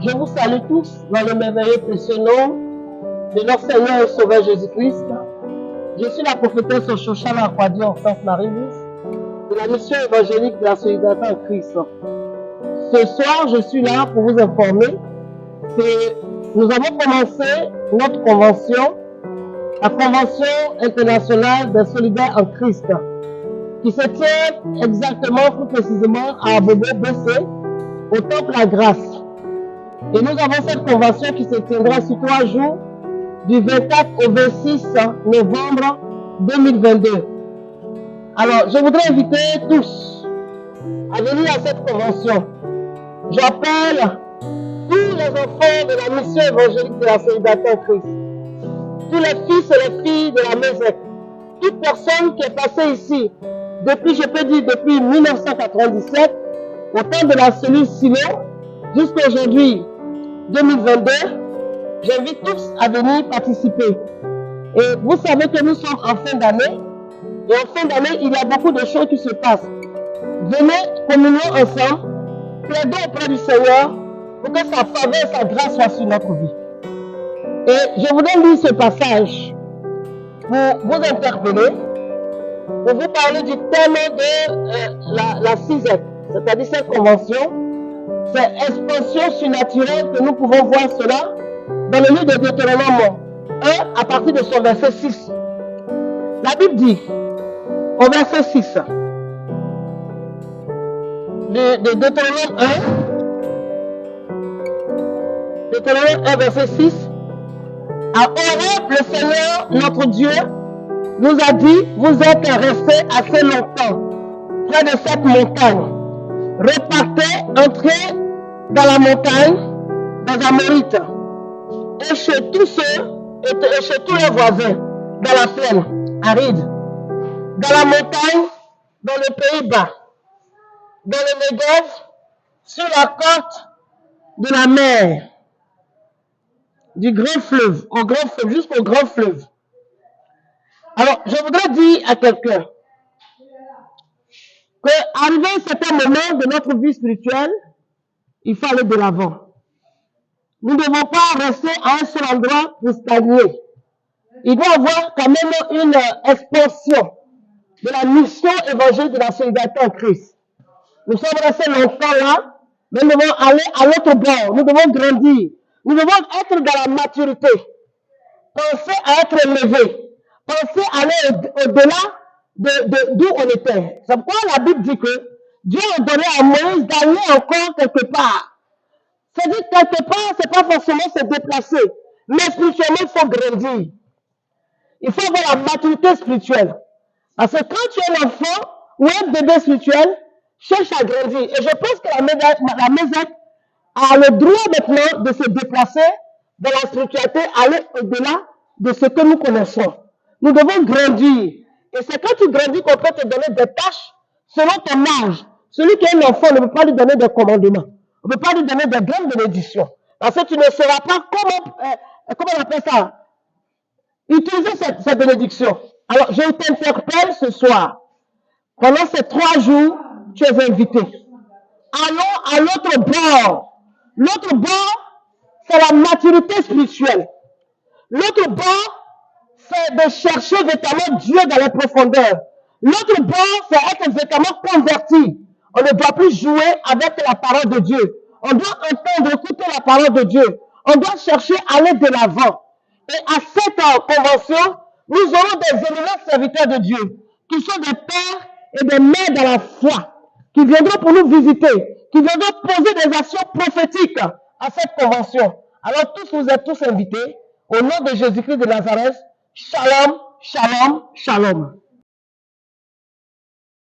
Je vous salue tous dans le merveilleux précieux nom de notre Seigneur et Sauveur Jésus-Christ. Je suis la prophétesse Shoshana Akwadi Hortense Marie-Lise de la mission évangélique de la solidarité en Christ. Ce soir, je suis là pour vous informer que nous avons commencé notre convention, la Convention internationale des solidaires en Christ, qui se tient exactement, plus précisément, à Abobo BC, au Temple La Grâce. Et nous avons cette convention qui se tiendra sur 3 jours, du 24 au 26 novembre 2022. Alors, je voudrais inviter tous à venir à cette convention. J'appelle tous les enfants de la mission évangélique de la solidarité en Christ, tous les fils et les filles de la MESEC, toute personne qui est passée ici depuis, je peux dire, depuis 1997, au temps de la cellule Silo, jusqu'à aujourd'hui, 2022, j'invite tous à venir participer. Et vous savez que nous sommes en fin d'année, et en fin d'année, il y a beaucoup de choses qui se passent. Venez, communions ensemble, plaidons auprès du Seigneur pour que sa faveur, sa grâce soit sur notre vie. Et je voudrais lire ce passage pour vous interpeller, pour vous parler du thème de la CISEC, c'est-à-dire cette convention. C'est expansion surnaturelle que nous pouvons voir cela dans le livre de Deutéronome 1 à partir de son verset 6. La Bible dit, au verset 6, de Deutéronome 1, verset 6, à Horeb, le Seigneur, notre Dieu, nous a dit, vous êtes restés assez longtemps près de cette montagne. Repartez, entrez dans la montagne, dans Amorite, et chez tous ceux, et chez tous les voisins, dans la plaine aride, dans la montagne, dans le pays bas, dans le Negev, sur la côte de la mer, du grand fleuve, au grand fleuve, jusqu'au grand fleuve. Alors, je voudrais dire à quelqu'un qu'arrivé à un certain moment de notre vie spirituelle, il faut aller de l'avant. Nous ne devons pas rester à un seul endroit pour stagner. Il doit y avoir quand même une expansion de la mission évangélique de la solidarité en Christ. Nous sommes restés longtemps là, mais nous devons aller à l'autre bord. Nous devons grandir. Nous devons être dans la maturité. Penser à être élevé. Penser à aller au-delà d'où on était. C'est pourquoi la Bible dit que Dieu a donné à Moïse d'aller encore quelque part. C'est-à-dire quelque part, c'est pas forcément se déplacer. Mais spirituellement, il faut grandir. Il faut avoir la maturité spirituelle. Parce que quand tu es un enfant ou un bébé spirituel, cherche à grandir. Et je pense que la MESEC a le droit maintenant de se déplacer dans la spiritualité, aller au-delà de ce que nous connaissons. Nous devons grandir. Et c'est quand tu grandis qu'on peut te donner des tâches selon ton âge. Celui qui est un enfant ne peut pas lui donner des commandements. On ne peut pas lui donner des grandes bénédictions. Parce que tu ne sauras pas comment on appelle ça, utiliser cette bénédiction. Alors, je t'interpelle ce soir. Pendant ces 3 jours, tu es invité. Allons à l'autre bord. L'autre bord, c'est la maturité spirituelle. L'autre bord, c'est de chercher véritablement Dieu dans les profondeurs. L'autre bord, c'est être véritablement converti. On ne doit plus jouer avec la parole de Dieu. On doit entendre, écouter la parole de Dieu. On doit chercher à aller de l'avant. Et à cette convention, nous aurons des éminents serviteurs de Dieu, qui sont des pères et des mères dans la foi, qui viendront pour nous visiter, qui viendront poser des actions prophétiques à cette convention. Alors tous, vous êtes tous invités. Au nom de Jésus-Christ de Nazareth, shalom, shalom, shalom.